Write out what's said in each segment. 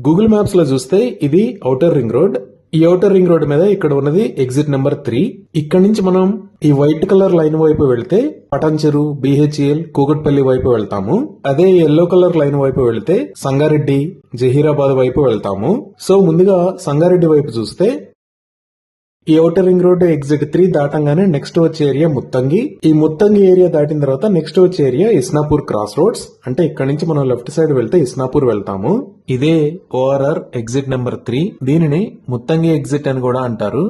Google maps లో చూస్తే ఇది ఔటర్ రింగ్ రోడ్. ఈ ఔటర్ రింగ్ రోడ్ మీద ఇక్కడ ఉన్నది ఎగ్జిట్ నెంబర్ 3. ఇక్కడ నుంచి మనం ఈ వైట్ కలర్ లైన్ వైపు వెళ్తే పటాన్చెరు, BHEL, కూకట్పల్లి వైపు వెళ్తాము. అదే ఎల్లో కలర్ లైన్ వైపు వెళ్తే సంగారెడ్డి, జహీరాబాద్ వైపు వెళ్తాము. సో ముందుగా సంగారెడ్డి వైపు చూస్తే ఈ ఔటర్ రింగ్ రోడ్ ఎగ్జిట్ 3 దాటంగానే నెక్స్ట్ వచ్చే ఏరియా ముత్తంగి. ఈ ముత్తంగి ఏరియా దాటిన తర్వాత నెక్స్ట్ వచ్చే ఏరియా ఇస్నాపూర్ క్రాస్ రోడ్స్. అంటే ఇక్కడ నుంచి మనం లెఫ్ట్ సైడ్ వెళ్తే ఇస్నాపూర్ వెళ్తాము. ఇదే ORR ఎగ్జిట్ నెంబర్ 3. దీనిని ముత్తంగి ఎగ్జిట్ అని కూడా అంటారు.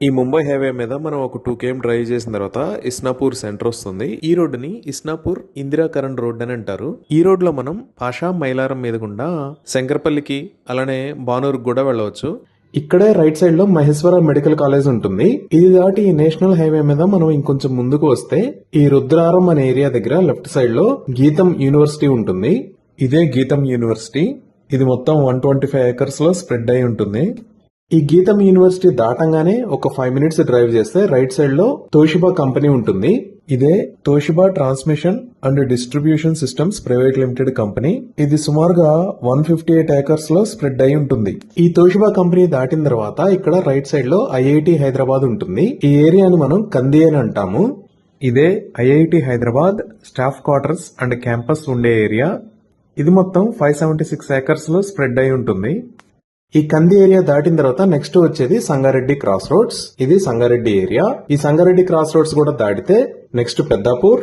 ఈ ముంబై హైవే మీద మనం ఒక 2 km డ్రైవ్ చేసిన తర్వాత ఇస్నాపూర్ సెంటర్ వస్తుంది. ఈ రోడ్డుని ఇస్నాపూర్ ఇందిరా కరణ్ రోడ్ అని అంటారు. ఈ రోడ్ లో మనం పాషా మైలారం మీద గుండా శంకరపల్లికి అలానే బానూరుకు కూడా వెళ్ళవచ్చు. ఇక్కడే రైట్ సైడ్ లో మహేశ్వర మెడికల్ కాలేజ్ ఉంటుంది. ఇది దాటి ఈ నేషనల్ హైవే మీద మనం ఇంకొంచెం ముందుకు వస్తే ఈ రుద్రారం అనే ఏరియా దగ్గర లెఫ్ట్ సైడ్ లో గీతం యూనివర్సిటీ ఉంటుంది. ఇదే గీతం యూనివర్సిటీ. ఇది మొత్తం 125 acres లో స్ప్రెడ్ అయి ఉంటుంది. ఈ గీతం యూనివర్సిటీ దాటంగానే ఒక 5 minutes డ్రైవ్ చేస్తే రైట్ సైడ్ లో తోషిబా కంపెనీ ఉంటుంది. ఇదే Toshiba transmission and distribution systems private limited company. ఇది సుమారుగా 158 acres లో స్ప్రెడ్ అయి ఉంటుంది. ఈ తోషిబా కంపెనీ దాటిన తర్వాత ఇక్కడ రైట్ సైడ్ లో IIT హైదరాబాద్ ఉంటుంది. ఈ ఏరియాను మనం కంది అని అంటాము. ఇదే IIT Hyderabad staff quarters and campus ఉండే ఏరియా. ఇది మొత్తం 576 acres లో స్ప్రెడ్ అయి ఉంటుంది. ఈ కంది ఏరియా దాటిన తర్వాత నెక్స్ట్ వచ్చేది సంగారెడ్డి క్రాస్ రోడ్స్. ఇది సంగారెడ్డి ఏరియా. ఈ సంగారెడ్డి క్రాస్ రోడ్స్ కూడా దాటితే నెక్స్ట్ పెద్దాపూర్,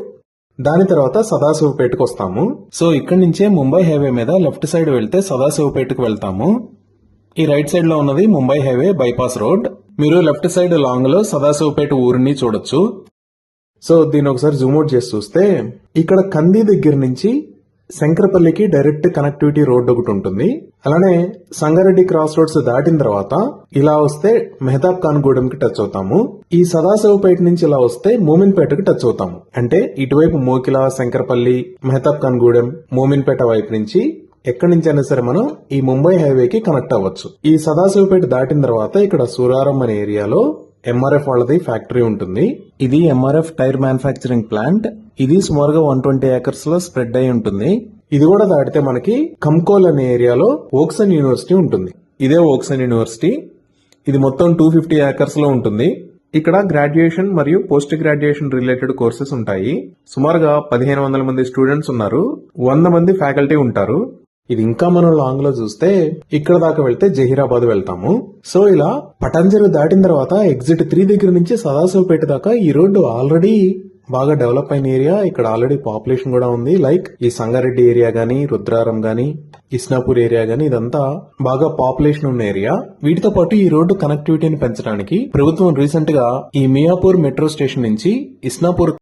దాని తర్వాత సదాశివపేటకు వస్తాము. సో ఇక్కడి నుంచే ముంబై హైవే మీద లెఫ్ట్ సైడ్ వెళ్తే సదాశివపేటకు వెళ్తాము. ఈ రైట్ సైడ్ లో ఉన్నది ముంబై హైవే బైపాస్ రోడ్. మీరు లెఫ్ట్ సైడ్ లాంగ్ లో సదాశివపేట ఊరిని చూడొచ్చు. సో దీన్ని ఒకసారి జూమ్ అవుట్ చేసి చూస్తే ఇక్కడ కంది దగ్గర నుంచి శంకరపల్లికి డైరెక్ట్ కనెక్టివిటీ రోడ్ ఒకటి ఉంటుంది. అలానే సంగారెడ్డి క్రాస్ రోడ్స్ దాటిన తర్వాత ఇలా వస్తే మెహతాబ్ ఖాన్ గూడెంకి టచ్ అవుతాము. ఈ సదాశివపేట నుంచి ఇలా వస్తే మోమిన్పేటకి టచ్ అవుతాము. అంటే ఇటువైపు మోకిలా, శంకరపల్లి, మెహతాబ్ ఖాన్ గూడెం, మోమిన్పేట వైపు నుంచి ఎక్కడి నుంచి అయినా సరే మనం ఈ ముంబై హైవేకి కనెక్ట్ అవ్వచ్చు. ఈ సదాశివపేట దాటిన తర్వాత ఇక్కడ సూరారం అనే ఏరియాలో MRF వాళ్ళది ఫ్యాక్టరీ ఉంటుంది. ఇది MRF టైర్ మ్యానుఫ్యాక్చరింగ్ ప్లాంట్. ఇది సుమారుగా 120 acres లో స్ప్రెడ్ అయి ఉంటుంది. ఇది కూడా దాటితే మనకి కంకోల్ అనే ఏరియాలో ఓక్సన్ యూనివర్సిటీ ఉంటుంది. ఇదే ఓక్సన్ యూనివర్సిటీ. ఇది మొత్తం 250 acres లో ఉంటుంది. ఇక్కడ గ్రాడ్యుయేషన్ మరియు పోస్ట్ గ్రాడ్యుయేషన్ రిలేటెడ్ కోర్సెస్ ఉంటాయి. సుమారుగా 1500 మంది స్టూడెంట్స్ ఉన్నారు. 100 మంది ఫ్యాకల్టీ ఉంటారు. ఇది ఇంకా మనం లాంగ్ లో చూస్తే ఇక్కడ దాకా వెళ్తే జహీరాబాద్ వెళ్తాము. సో ఇలా పటాన్చెరు దాటిన తర్వాత ఎగ్జిట్ 3 దగ్గర నుంచి సదాశివపేట దాకా ఈ రోడ్డు ఆల్రెడీ బాగా డెవలప్ అయిన ఏరియా. ఇక్కడ ఆల్రెడీ పాపులేషన్ కూడా ఉంది. లైక్ ఈ సంగారెడ్డి ఏరియా గానీ, రుద్రారం గానీ, ఇస్నాపూర్ ఏరియా గానీ ఇదంతా బాగా పాపులేషన్ ఉన్న ఏరియా. వీటితో పాటు ఈ రోడ్డు కనెక్టివిటీని పెంచడానికి ప్రభుత్వం రీసెంట్ గా ఈ మియాపూర్ మెట్రో స్టేషన్ నుంచి ఇస్నాపూర్